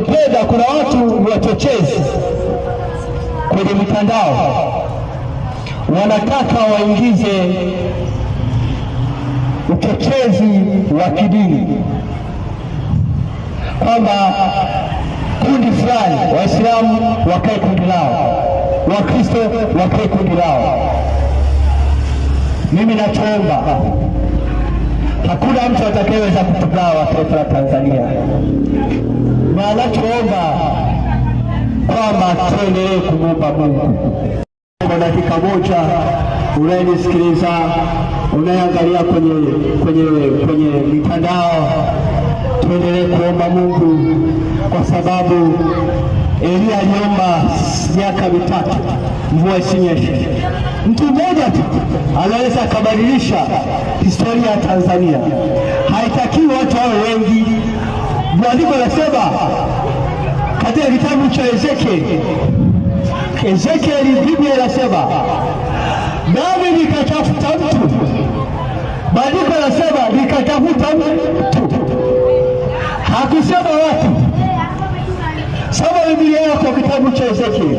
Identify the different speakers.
Speaker 1: Peda, kuna watu wachochezi kwenye mitandao wanataka waingize uchochezi wa kidini, kwamba kundi fulani Waislamu wakae kundi lao, Wakristo wakae kundi lao. Mimi nachoomba, hakuna mtu atakayeweza kutugawa taifa la Tanzania, na nachoomba kwamba tuendelee kumwomba Mungu. Kwa dakika moja, unayenisikiliza, unayeangalia kwenye mitandao, tuendelee kuomba Mungu, kwa sababu Elia aliomba miaka 3 mvua isinyeshe. Mtu mmoja tu anaweza kubadilisha historia ya Tanzania. Haitakiwi watu wawe wengi. Andiko linasema katika kitabu cha Ezekieli, Biblia inasema nami nikatafuta mtu. Andiko linasema nikatafuta mtu, hakusema watu. Soma Biblia yako, kitabu cha Ezekieli.